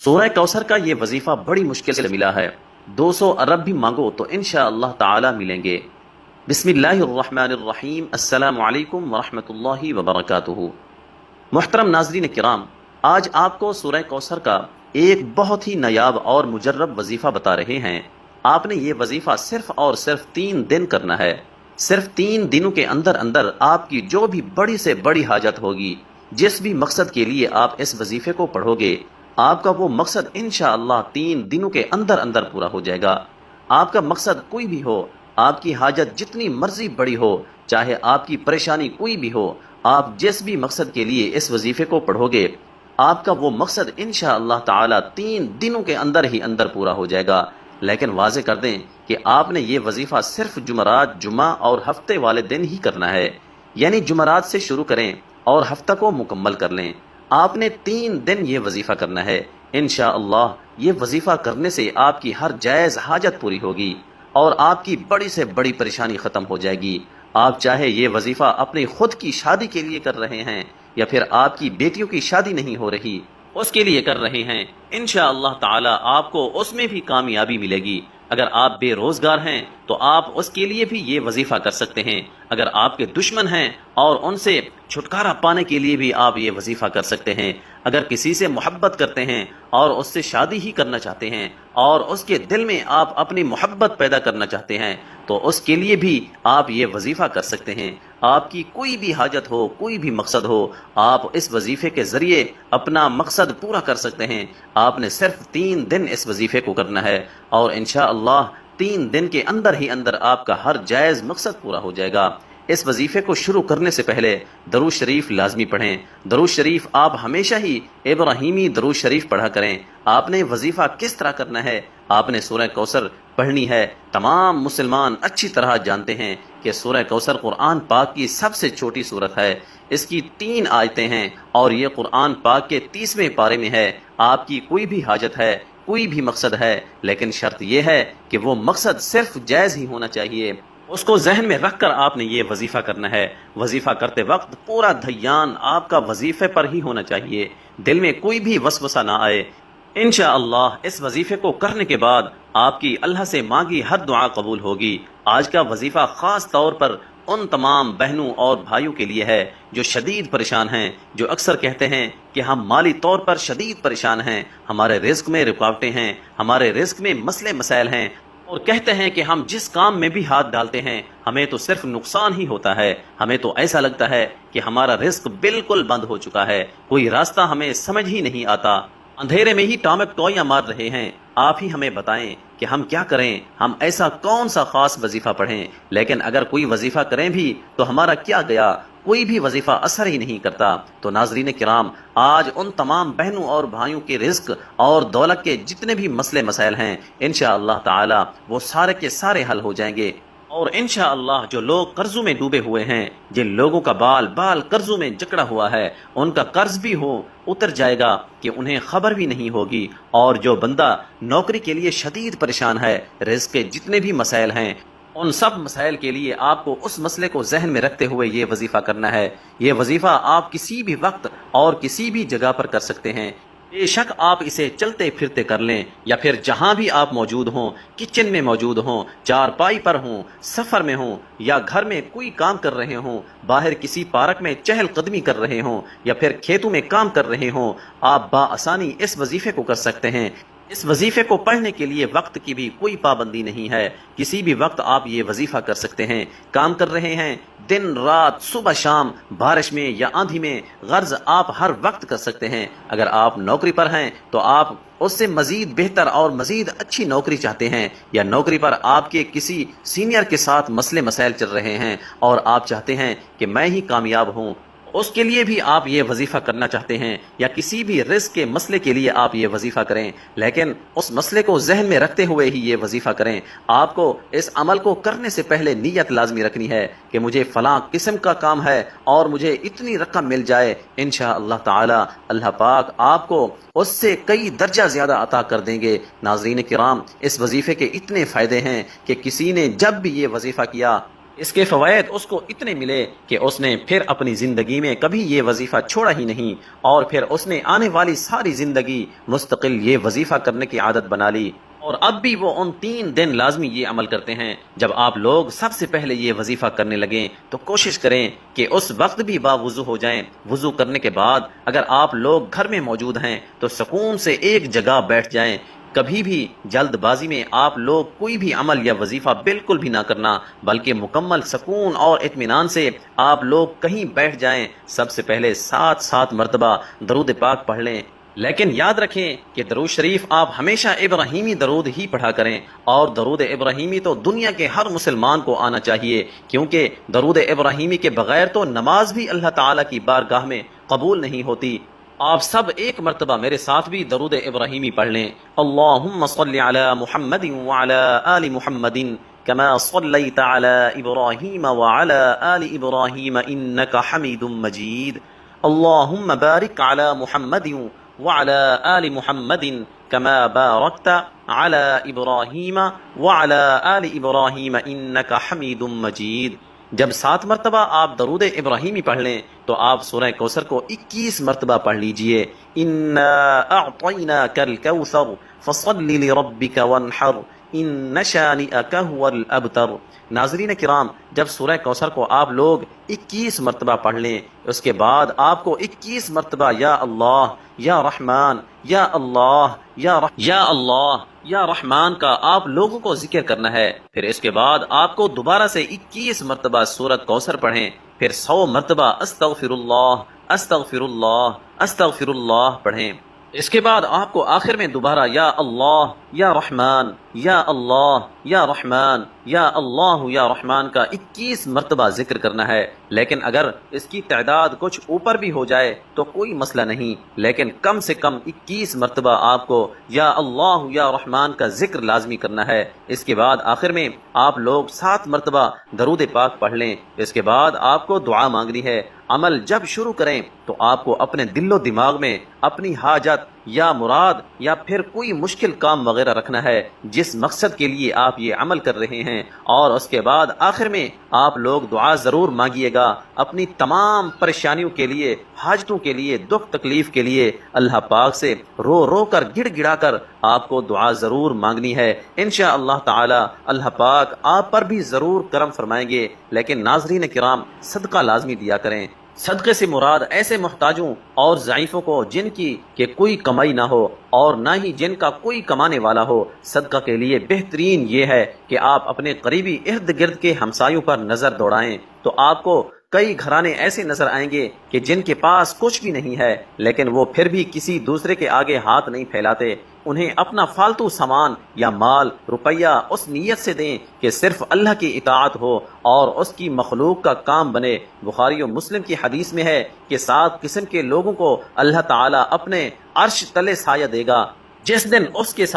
سورہ کوثر کا یہ وظیفہ بڑی مشکل سے ملا ہے۔ 200 ارب بھی مانگو تو انشاءاللہ تعالی ملیں گے۔ بسم اللہ الرحمن الرحیم۔ السلام علیکم ورحمۃ اللہ وبرکاتہ۔ محترم ناظرین کرام، آج آپ کو سورہ کوثر کا ایک بہت ہی نایاب اور مجرب وظیفہ بتا رہے ہیں۔ آپ نے یہ وظیفہ صرف اور صرف 3 دن کرنا ہے۔ صرف 3 دنوں کے اندر اندر آپ کی جو بھی بڑی سے بڑی حاجت ہوگی، جس بھی مقصد کے لیے آپ اس وظیفے کو پڑھو گے، آپ کا وہ مقصد انشاءاللہ 3 دنوں کے اندر اندر پورا ہو جائے گا۔ آپ کا مقصد کوئی بھی ہو، آپ کی حاجت جتنی مرضی بڑی ہو، چاہے آپ کی پریشانی کوئی بھی ہو، آپ جس بھی مقصد کے لیے اس وظیفے کو پڑھو گے، آپ کا وہ مقصد انشاءاللہ تعالی 3 دنوں کے اندر ہی اندر پورا ہو جائے گا۔ لیکن واضح کر دیں کہ آپ نے یہ وظیفہ صرف جمعرات، جمعہ اور ہفتے والے دن ہی کرنا ہے، یعنی جمعرات سے شروع کریں اور ہفتہ کو مکمل کر لیں۔ آپ نے 3 دن یہ وظیفہ کرنا ہے۔ انشاءاللہ یہ وظیفہ کرنے سے آپ کی ہر جائز حاجت پوری ہوگی اور آپ کی بڑی سے بڑی پریشانی ختم ہو جائے گی۔ آپ چاہے یہ وظیفہ اپنی خود کی شادی کے لیے کر رہے ہیں یا پھر آپ کی بیٹیوں کی شادی نہیں ہو رہی، اس کے لیے کر رہے ہیں، انشاءاللہ تعالی آپ کو اس میں بھی کامیابی ملے گی۔ اگر آپ بے روزگار ہیں تو آپ اس کے لیے بھی یہ وظیفہ کر سکتے ہیں۔ اگر آپ کے دشمن ہیں اور ان سے چھٹکارا پانے کے لیے بھی آپ یہ وظیفہ کر سکتے ہیں۔ اگر کسی سے محبت کرتے ہیں اور اس سے شادی ہی کرنا چاہتے ہیں اور اس کے دل میں آپ اپنی محبت پیدا کرنا چاہتے ہیں تو اس کے لیے بھی آپ یہ وظیفہ کر سکتے ہیں۔ آپ کی کوئی بھی حاجت ہو، کوئی بھی مقصد ہو، آپ اس وظیفے کے ذریعے اپنا مقصد پورا کر سکتے ہیں۔ آپ نے صرف 3 دن اس وظیفے کو کرنا ہے اور انشاءاللہ 3 دن کے اندر ہی اندر آپ کا ہر جائز مقصد پورا ہو جائے گا۔ اس وظیفے کو شروع کرنے سے پہلے درود شریف لازمی پڑھیں۔ درود شریف آپ ہمیشہ ہی ابراہیمی درود شریف پڑھا کریں۔ آپ نے وظیفہ کس طرح کرنا ہے؟ آپ نے سورہ کوثر پڑھنی ہے۔ تمام مسلمان اچھی طرح جانتے ہیں کہ سورہ کوثر قرآن پاک کی سب سے چھوٹی سورت ہے۔ اس کی 3 آیتیں ہیں اور یہ قرآن پاک کے 30ویں پارے میں ہے۔ آپ کی کوئی بھی حاجت ہے، کوئی بھی مقصد ہے، لیکن شرط یہ ہے کہ وہ مقصد صرف جائز ہی ہونا چاہیے۔ اس کو ذہن میں رکھ کر آپ نے یہ وظیفہ کرنا ہے۔ وظیفہ کرتے وقت پورا دھیان آپ کا وظیفے پر ہی ہونا چاہیے، دل میں کوئی بھی وسوسہ نہ آئے۔ انشاءاللہ اس وظیفے کو کرنے کے بعد آپ کی اللہ سے مانگی ہر دعا قبول ہوگی۔ آج کا وظیفہ خاص طور پر ان تمام بہنوں اور بھائیوں کے لیے ہے جو شدید پریشان ہیں، جو اکثر کہتے ہیں کہ ہم مالی طور پر شدید پریشان ہیں، ہمارے رزق میں رکاوٹیں ہیں، ہمارے رزق میں مسئلے مسائل ہیں، اور کہتے ہیں کہ ہم جس کام میں بھی ہاتھ ڈالتے ہیں ہمیں تو صرف نقصان ہی ہوتا ہے، ہمیں تو ایسا لگتا ہے کہ ہمارا رزق بالکل بند ہو چکا ہے، کوئی راستہ ہمیں سمجھ ہی نہیں آتا، اندھیرے میں ہی ٹامک ٹوئیاں مار رہے ہیں۔ آپ ہی ہمیں بتائیں کہ ہم کیا کریں، ہم ایسا کون سا خاص وظیفہ پڑھیں؟ لیکن اگر کوئی وظیفہ کریں بھی تو ہمارا کیا گیا، کوئی بھی وظیفہ اثر ہی نہیں کرتا۔ تو ناظرین کرام، آج ان تمام بہنوں اور بھائیوں کے رزق اور دولت کے جتنے بھی مسئلے مسائل ہیں انشاءاللہ تعالی وہ سارے کے سارے حل ہو جائیں گے، اور انشاءاللہ جو لوگ قرضوں میں ڈوبے ہوئے ہیں، جن لوگوں کا بال بال قرضوں میں جکڑا ہوا ہے، ان کا قرض بھی اتر جائے گا کہ انہیں خبر بھی نہیں ہوگی، اور جو بندہ نوکری کے لیے شدید پریشان ہے، رزق کے جتنے بھی مسائل ہیں، ان سب مسائل کے لیے آپ کو اس مسئلے کو ذہن میں رکھتے ہوئے یہ وظیفہ کرنا ہے۔ یہ وظیفہ آپ کسی بھی وقت اور کسی بھی جگہ پر کر سکتے ہیں۔ بے شک آپ اسے چلتے پھرتے کر لیں یا پھر جہاں بھی آپ موجود ہوں، کچن میں موجود ہوں، چارپائی پر ہوں، سفر میں ہوں، یا گھر میں کوئی کام کر رہے ہوں، باہر کسی پارک میں چہل قدمی کر رہے ہوں، یا پھر کھیتوں میں کام کر رہے ہوں، آپ بآسانی اس وظیفے کو کر سکتے ہیں۔ اس وظیفے کو پڑھنے کے لیے وقت کی بھی کوئی پابندی نہیں ہے، کسی بھی وقت آپ یہ وظیفہ کر سکتے ہیں۔ کام کر رہے ہیں، دن رات، صبح شام، بارش میں یا آندھی میں، غرض آپ ہر وقت کر سکتے ہیں۔ اگر آپ نوکری پر ہیں تو آپ اس سے مزید بہتر اور مزید اچھی نوکری چاہتے ہیں، یا نوکری پر آپ کے کسی سینئر کے ساتھ مسئلے مسائل چل رہے ہیں اور آپ چاہتے ہیں کہ میں ہی کامیاب ہوں، اس کے لیے بھی آپ یہ وظیفہ کرنا چاہتے ہیں، یا کسی بھی رزق کے مسئلے کے لیے آپ یہ وظیفہ کریں، لیکن اس مسئلے کو ذہن میں رکھتے ہوئے ہی یہ وظیفہ کریں۔ آپ کو اس عمل کو کرنے سے پہلے نیت لازمی رکھنی ہے کہ مجھے فلاں قسم کا کام ہے اور مجھے اتنی رقم مل جائے، انشاءاللہ تعالی اللہ پاک آپ کو اس سے کئی درجہ زیادہ عطا کر دیں گے۔ ناظرین کرام، اس وظیفے کے اتنے فائدے ہیں کہ کسی نے جب بھی یہ وظیفہ کیا اس کے فوائد اس کو اتنے ملے کہ اس نے پھر اپنی زندگی میں کبھی یہ وظیفہ چھوڑا ہی نہیں، اور پھر اس نے آنے والی ساری زندگی مستقل یہ وظیفہ کرنے کی عادت بنا لی، اور اب بھی وہ ان 3 دن لازمی یہ عمل کرتے ہیں۔ جب آپ لوگ سب سے پہلے یہ وظیفہ کرنے لگیں تو کوشش کریں کہ اس وقت بھی باوضو ہو جائیں۔ وضو کرنے کے بعد اگر آپ لوگ گھر میں موجود ہیں تو سکون سے ایک جگہ بیٹھ جائیں۔ کبھی بھی جلد بازی میں آپ لوگ کوئی بھی عمل یا وظیفہ بالکل بھی نہ کرنا، بلکہ مکمل سکون اور اطمینان سے آپ لوگ کہیں بیٹھ جائیں۔ سب سے پہلے 7 مرتبہ درود پاک پڑھ لیں، لیکن یاد رکھیں کہ درود شریف آپ ہمیشہ ابراہیمی درود ہی پڑھا کریں، اور درود ابراہیمی تو دنیا کے ہر مسلمان کو آنا چاہیے، کیونکہ درود ابراہیمی کے بغیر تو نماز بھی اللہ تعالیٰ کی بارگاہ میں قبول نہیں ہوتی۔ آپ سب ایک مرتبہ میرے ساتھ بھی درود ابراہیمی پڑھ لیں۔ اللہم صلی علی محمد وعلی آل محمد کما صلیت علی ابراہیم وعلی آل ابراہیم انک حمید مجید۔ اللہم بارک علی محمد وعلی آل محمد کما بارکت علی ابراہیم وعلی آل ابراہیم انک حمید مجید۔ جب 7 مرتبہ آپ درود ابراہیمی پڑھ لیں تو آپ سورہ کوثر کو 21 مرتبہ پڑھ لیجئے۔ انا اعطیناک الکوثر فصل لربک وانحر ان شانئک هو الابتر۔ ناظرین کرام، جب سورہ کوثر کو آپ لوگ 21 مرتبہ پڑھ لیں، اس کے بعد آپ کو 21 مرتبہ یا اللہ یا رحمان یا اللہ یا رحمان کا آپ لوگوں کو ذکر کرنا ہے۔ پھر اس کے بعد آپ کو دوبارہ سے 21 مرتبہ سورۃ کوثر پڑھیں، پھر 100 مرتبہ استغفر اللہ استغفر اللہ استغفر اللہ پڑھیں۔ اس کے بعد آپ کو آخر میں دوبارہ یا اللہ یا رحمان یا اللہ یا رحمان یا اللہ یا رحمان کا 21 مرتبہ ذکر کرنا ہے۔ لیکن اگر اس کی تعداد کچھ اوپر بھی ہو جائے تو کوئی مسئلہ نہیں، لیکن کم سے کم 21 مرتبہ آپ کو یا اللہ یا رحمان کا ذکر لازمی کرنا ہے۔ اس کے بعد آخر میں آپ لوگ 7 مرتبہ درود پاک پڑھ لیں۔ اس کے بعد آپ کو دعا مانگنی ہے۔ عمل جب شروع کریں تو آپ کو اپنے دل و دماغ میں اپنی حاجت یا مراد یا پھر کوئی مشکل کام وغیرہ رکھنا ہے جس مقصد کے لیے آپ یہ عمل کر رہے ہیں، اور اس کے بعد آخر میں آپ لوگ دعا ضرور مانگیے گا اپنی تمام پریشانیوں کے لیے، حاجتوں کے لیے، دکھ تکلیف کے لیے۔ اللہ پاک سے رو رو کر گڑ گڑا کر آپ کو دعا ضرور مانگنی ہے۔ انشاءاللہ تعالی اللہ پاک آپ پر بھی ضرور کرم فرمائیں گے۔ لیکن ناظرین کرام، صدقہ لازمی دیا کریں۔ صدقے سے مراد ایسے محتاجوں اور ضعیفوں کو جن کی کہ کوئی کمائی نہ ہو اور نہ ہی جن کا کوئی کمانے والا ہو، صدقہ کے لیے بہترین یہ ہے کہ آپ اپنے قریبی ارد گرد کے ہمسایوں پر نظر دوڑائیں، تو آپ کو کئی گھرانے ایسے نظر آئیں گے کہ جن کے پاس کچھ بھی نہیں ہے، لیکن وہ پھر بھی کسی دوسرے کے آگے ہاتھ نہیں پھیلاتے۔ انہیں اپنا فالتو سامان یا مال روپیہ اس نیت سے دیں کہ صرف اللہ کی اطاعت ہو اور اس کی مخلوق کا کام بنے۔ بخاری و مسلم کی حدیث میں ہے کہ 7 قسم کے لوگوں کو اللہ تعالیٰ اپنے عرش تلے سایہ دے گا، جس دن اس کے